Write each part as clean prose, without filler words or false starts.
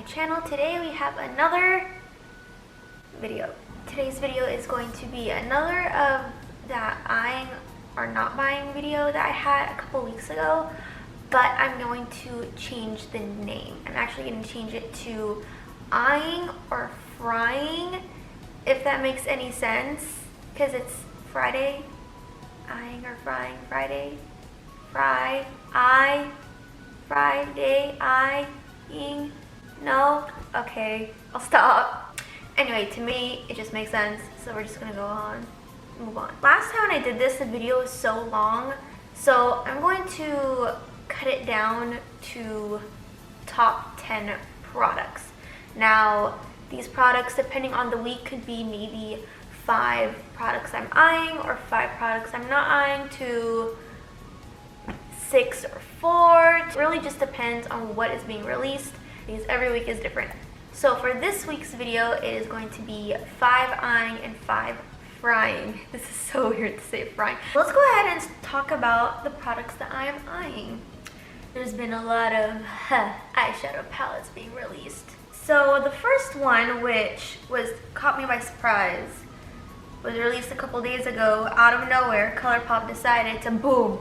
channel. Today we have another video. Today's video is going to be another of that eyeing or not buying video that I had a couple weeks ago, but I'm going to change the name. I'm actually going to change it to eyeing or frying, if that makes any sense, because it's Friday. Eyeing or frying, Friday, fry, eye, Friday, eyeing, no? Okay, I'll stop. Anyway, to me, it just makes sense, so we're just gonna move on. Last time when I did this, the video was so long, so I'm going to cut it down to top 10 products. Now, these products, depending on the week, could be maybe 5 products I'm eyeing or 5 products I'm not eyeing to 6 or 4. It really just depends on what is being released because every week is different. So for this week's video, it is going to be 5 eyeing and 5 frying. This is so weird to say frying. Let's go ahead and talk about the products that I am eyeing. There's been a lot of eyeshadow palettes being released. So the first one, which caught me by surprise, was released a couple days ago. Out of nowhere, Colourpop decided to boom,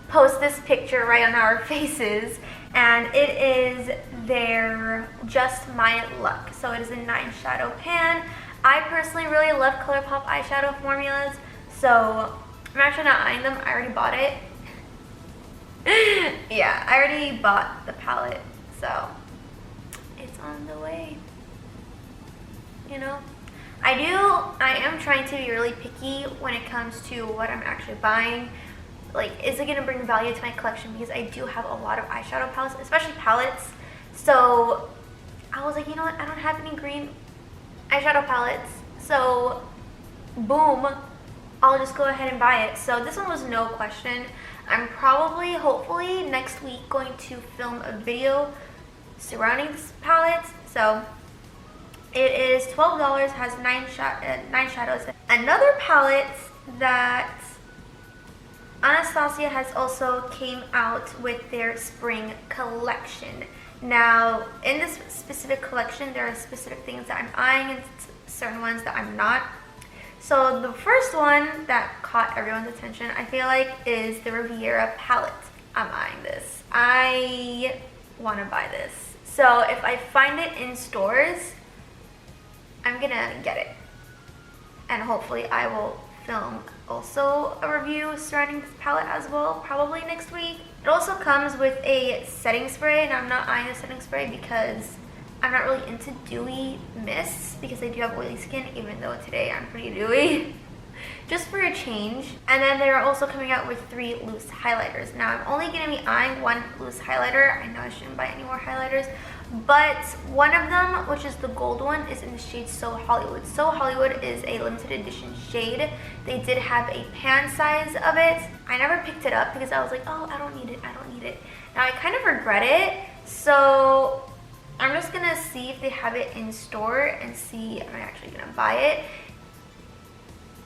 post this picture right on our faces, and it is their Just My Luck. So it is a 9 shadow pan. I personally really love Colourpop eyeshadow formulas, so I'm actually not eyeing them. I already bought it. Yeah, I already bought the palette, so it's on the way, you know? I am trying to be really picky when it comes to what I'm actually buying. Like, is it gonna bring value to my collection? Because I do have a lot of eyeshadow palettes, especially palettes. So I was like, you know what? I don't have any green eyeshadow palettes. So boom, I'll just go ahead and buy it. So this one was no question. I'm probably, hopefully, next week going to film a video surrounding this palette. So it is $12, has 9 shadows. Another palette that Anastasia has also came out with their spring collection. Now, in this specific collection, there are specific things that I'm eyeing and certain ones that I'm not. So the first one that caught everyone's attention, I feel like, is the Riviera Palette. I'm eyeing this. I want to buy this. So if I find it in stores, I'm gonna get it. And hopefully I will film also a review surrounding this palette as well, probably next week. It also comes with a setting spray, and I'm not eyeing the setting spray because I'm not really into dewy mists because I do have oily skin, even though today I'm pretty dewy. Just for a change. And then they're also coming out with 3 loose highlighters. Now I'm only going to be eyeing 1 loose highlighter. I know I shouldn't buy any more highlighters, but one of them, which is the gold one, is in the shade So Hollywood. So Hollywood is a limited edition shade. They did have a pan size of it. I never picked it up because I was like, oh, I don't need it, I don't need it. Now I kind of regret it, so I'm just gonna see if they have it in store and see if I'm actually gonna buy it.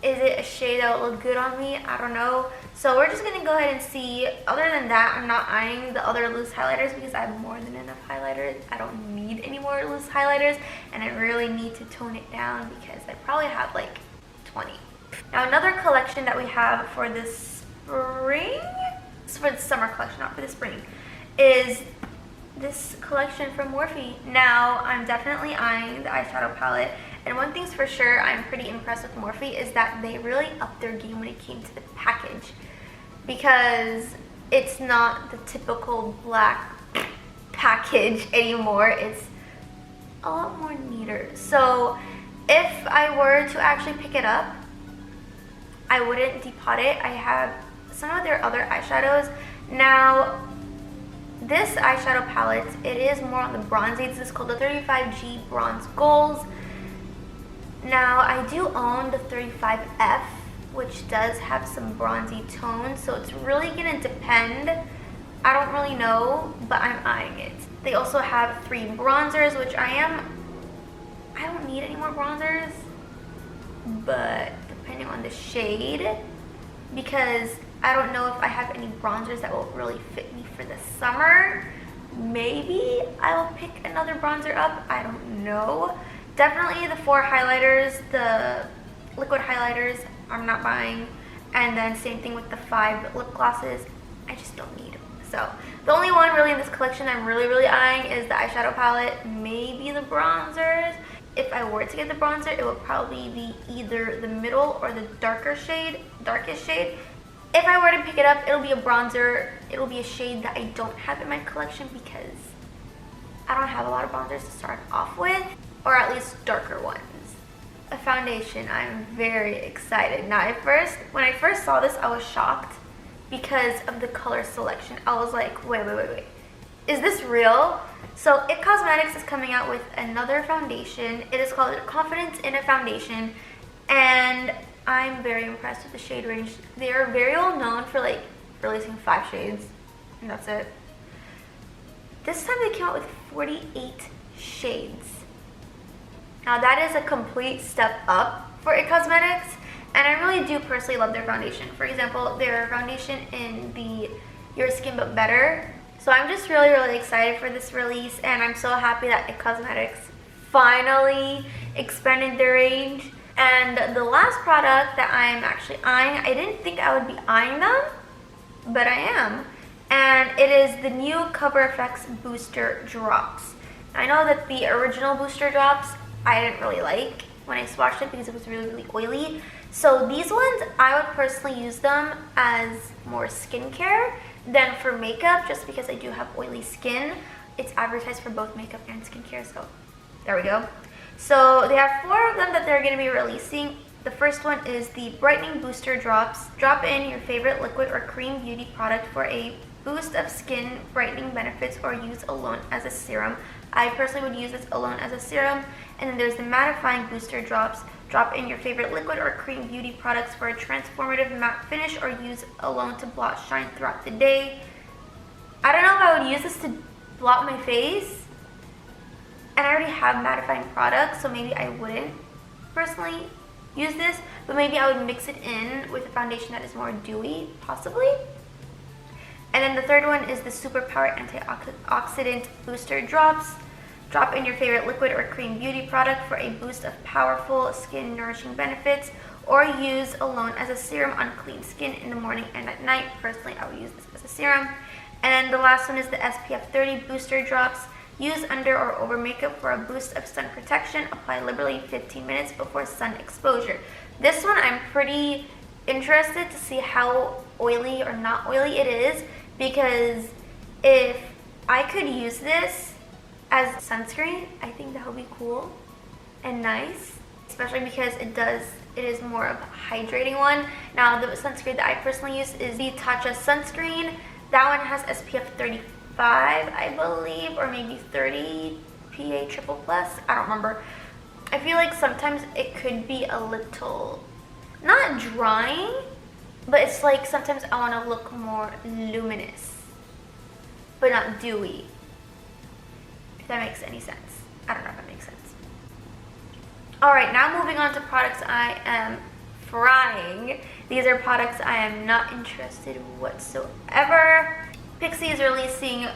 Is it a shade that will look good on me? I don't know. So we're just gonna go ahead and see. Other than that, I'm not eyeing the other loose highlighters because I have more than enough highlighters. I don't need any more loose highlighters, and I really need to tone it down because I probably have like 20. Now another collection that we have for this spring, it's for the summer collection, not for the spring, is this collection from Morphe. Now I'm definitely eyeing the eyeshadow palette. And one thing's for sure, I'm pretty impressed with Morphe, is that they really upped their game when it came to the package. Because it's not the typical black package anymore. It's a lot more neater. So if I were to actually pick it up, I wouldn't depot it. I have some of their other eyeshadows. Now, this eyeshadow palette, it is more on the bronzy. This is called the 35G Bronze Goals. Now, I do own the 35F, which does have some bronzy tones, so it's really gonna depend. I don't really know, but I'm eyeing it. They also have 3 bronzers, which I don't need any more bronzers, but depending on the shade, because I don't know if I have any bronzers that will really fit me for the summer, maybe I will pick another bronzer up. I don't know. Definitely the 4 highlighters, the liquid highlighters, I'm not buying. And then same thing with the 5 lip glosses. I just don't need them. So the only one really in this collection I'm really eyeing is the eyeshadow palette, maybe the bronzers. If I were to get the bronzer, it would probably be either the middle or the darkest shade. If I were to pick it up, it'll be a bronzer. It'll be a shade that I don't have in my collection because I don't have a lot of bronzers to start off with, or at least darker ones. A foundation, I'm very excited. Now when I first saw this, I was shocked because of the color selection. I was like, wait. Is this real? So It Cosmetics is coming out with another foundation. It is called Confidence in a Foundation, and I'm very impressed with the shade range. They are very well known for like releasing 5 shades, and that's it. This time they came out with 48 shades. Now that is a complete step up for It Cosmetics, and I really do personally love their foundation. For example, their foundation in the Your Skin But Better. So I'm just really excited for this release, and I'm so happy that It Cosmetics finally expanded their range. And the last product that I'm actually eyeing, I didn't think I would be eyeing them, but I am. And it is the new Cover FX Booster Drops. I know that the original Booster Drops I didn't really like when I swatched it because it was really oily. So these ones, I would personally use them as more skincare than for makeup, just because I do have oily skin. It's advertised for both makeup and skincare, so there we go. So they have 4 of them that they're going to be releasing. The first one is the Brightening Booster Drops. Drop in your favorite liquid or cream beauty product for a boost of skin brightening benefits, or use alone as a serum. I personally would use this alone as a serum. And then there's the Mattifying Booster Drops. Drop in your favorite liquid or cream beauty products for a transformative matte finish, or use alone to blot shine throughout the day. I don't know if I would use this to blot my face, and I already have mattifying products, so maybe I wouldn't personally use this, but maybe I would mix it in with a foundation that is more dewy, possibly. And then the third one is the Superpower Antioxidant Booster Drops. Drop in your favorite liquid or cream beauty product for a boost of powerful skin nourishing benefits, or use alone as a serum on clean skin in the morning and at night. Personally, I would use this as a serum. And the last one is the SPF 30 Booster Drops. Use under or over makeup for a boost of sun protection. Apply liberally 15 minutes before sun exposure. This one I'm pretty interested to see how oily or not oily it is, because if I could use this as sunscreen, I think that would be cool and nice, especially because it is more of a hydrating one. Now the sunscreen that I personally use is the Tatcha sunscreen. That one has SPF 35, I believe, or maybe 30 PA triple plus. I don't remember. I feel like sometimes it could be a little, not drying, but it's like sometimes I want to look more luminous, but not dewy. If that makes any sense. I don't know if that makes sense. Alright, now moving on to products I am frying. These are products I am not interested in whatsoever. Pixi is releasing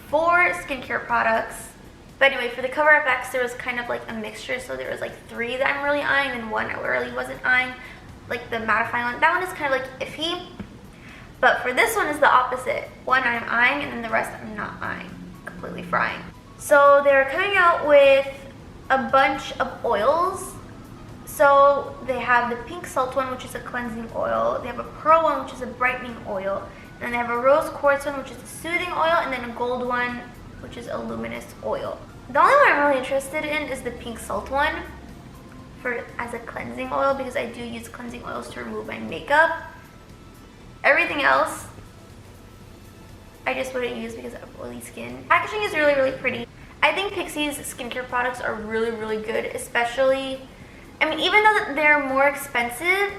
4 skincare products. But anyway, for the Cover FX, there was kind of like a mixture. So there was like 3 that I'm really eyeing and 1 I really wasn't eyeing. Like the mattifying one. That one is kind of like iffy. But for this one is the opposite. 1 I'm eyeing, and then the rest I'm not eyeing. Completely frying. So they're coming out with a bunch of oils. So they have the pink salt one, which is a cleansing oil. They have a pearl one, which is a brightening oil. And then they have a rose quartz one, which is a soothing oil. And then a gold one, which is a luminous oil. The only one I'm really interested in is the pink salt one as a cleansing oil, because I do use cleansing oils to remove my makeup. Everything else I just wouldn't use because I have oily skin. Packaging is really pretty. I think Pixi's skincare products are really good, especially, I mean, even though they're more expensive,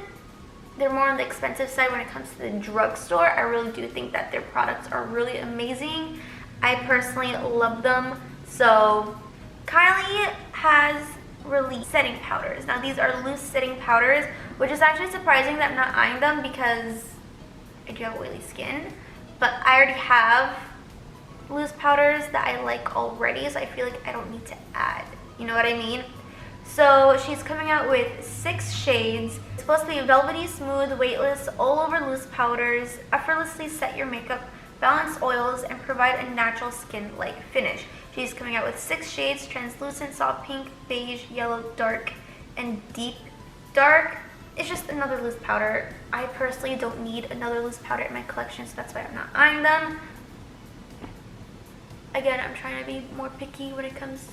they're more on the expensive side when it comes to the drugstore, I really do think that their products are really amazing. I personally love them. So Kylie has released setting powders. Now these are loose setting powders, which is actually surprising that I'm not eyeing them because I do have oily skin. But I already have loose powders that I like already, so I feel like I don't need to add. You know what I mean? So she's coming out with 6 shades. It's supposed to be velvety, smooth, weightless, all over loose powders, effortlessly set your makeup, balance oils, and provide a natural skin-like finish. She's coming out with 6 shades: translucent, soft pink, beige, yellow, dark, and deep dark. It's just another loose powder. I personally don't need another loose powder in my collection, so that's why I'm not eyeing them. Again, I'm trying to be more picky when it comes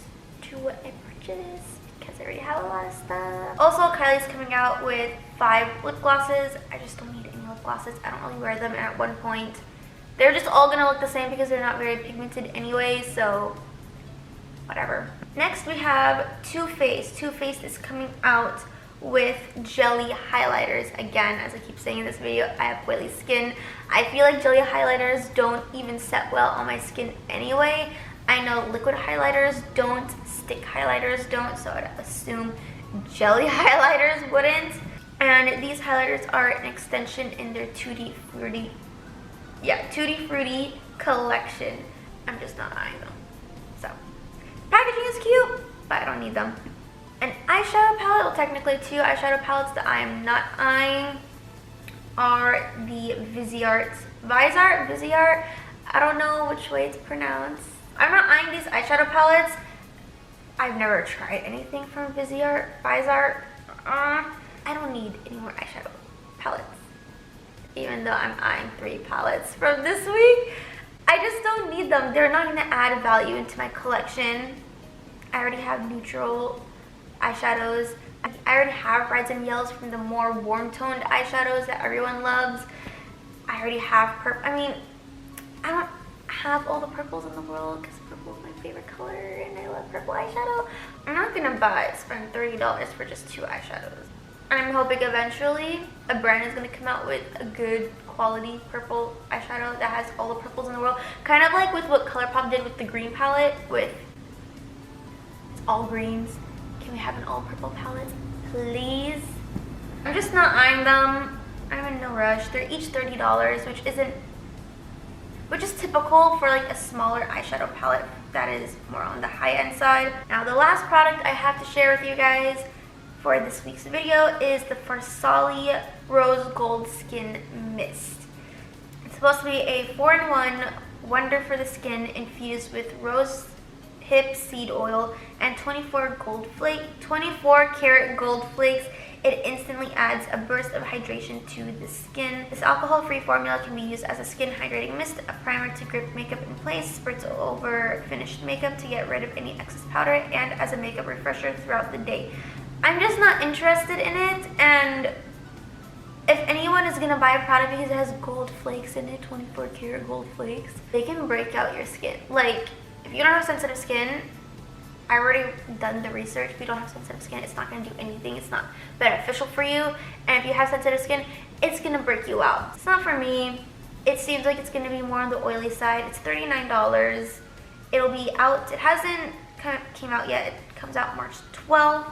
to what I purchase because I already have a lot of stuff. Also, Kylie's coming out with 5 lip glosses. I just don't need any lip glosses. I don't really wear them, and at one point they're just all gonna look the same because they're not very pigmented anyway, so whatever. Next we have Too Faced. Too Faced is coming out with jelly highlighters. Again, as I keep saying in this video, I have oily skin. I feel like jelly highlighters don't even set well on my skin anyway. I know liquid highlighters don't, stick highlighters don't, so I'd assume jelly highlighters wouldn't. And these highlighters are an extension in their Tutti Frutti collection. I'm just not eyeing them. So, packaging is cute, but I don't need them. An eyeshadow palette, well technically 2 eyeshadow palettes that I am not eyeing are the Viseart. I don't know which way it's pronounced. I'm not eyeing these eyeshadow palettes. I've never tried anything from Viseart. I don't need any more eyeshadow palettes. Even though I'm eyeing 3 palettes from this week. I just don't need them. They're not going to add value into my collection. I already have neutral eyeshadows. I already have reds and yellows from the more warm toned eyeshadows that everyone loves. I already have purple. I mean, I don't have all the purples in the world because purple is my favorite color and I love purple eyeshadow. I'm not going to spend $30 for just 2 eyeshadows. I'm hoping eventually a brand is going to come out with a good quality purple eyeshadow that has all the purples in the world. Kind of like with what Colourpop did with the green palette with all greens. Can we have an all purple palette, please? I'm just not eyeing them. I'm in no rush. They're each $30, which is typical for like a smaller eyeshadow palette that is more on the high-end side. Now, the last product I have to share with you guys for this week's video is the Farsali Rose Gold Skin Mist. It's supposed to be a 4-in-1 wonder for the skin infused with rose hip seed oil and 24 karat gold flakes. It instantly adds a burst of hydration to the skin. This alcohol-free formula can be used as a skin hydrating mist, a primer to grip makeup in place, spritz over finished makeup to get rid of any excess powder, and as a makeup refresher throughout the day. I'm just not interested in it, and if anyone is going to buy a product because it has gold flakes in it, 24 karat gold flakes, they can break out your skin. Like, if you don't have sensitive skin, I already done the research. If you don't have sensitive skin, it's not going to do anything. It's not beneficial for you. And if you have sensitive skin, it's going to break you out. It's not for me. It seems like it's going to be more on the oily side. It's $39. It'll be out. It hasn't came out yet. It comes out March 12th.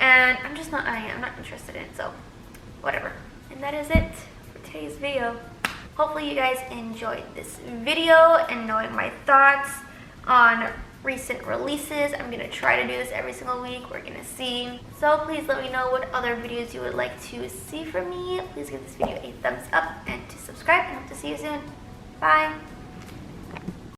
And I'm just not eyeing it. I'm not interested in it. So, whatever. And that is it for today's video. Hopefully you guys enjoyed this video and knowing my thoughts on recent releases. I'm going to try to do this every single week. We're going to see. So please let me know what other videos you would like to see from me. Please give this video a thumbs up and to subscribe, and hope to see you soon. Bye!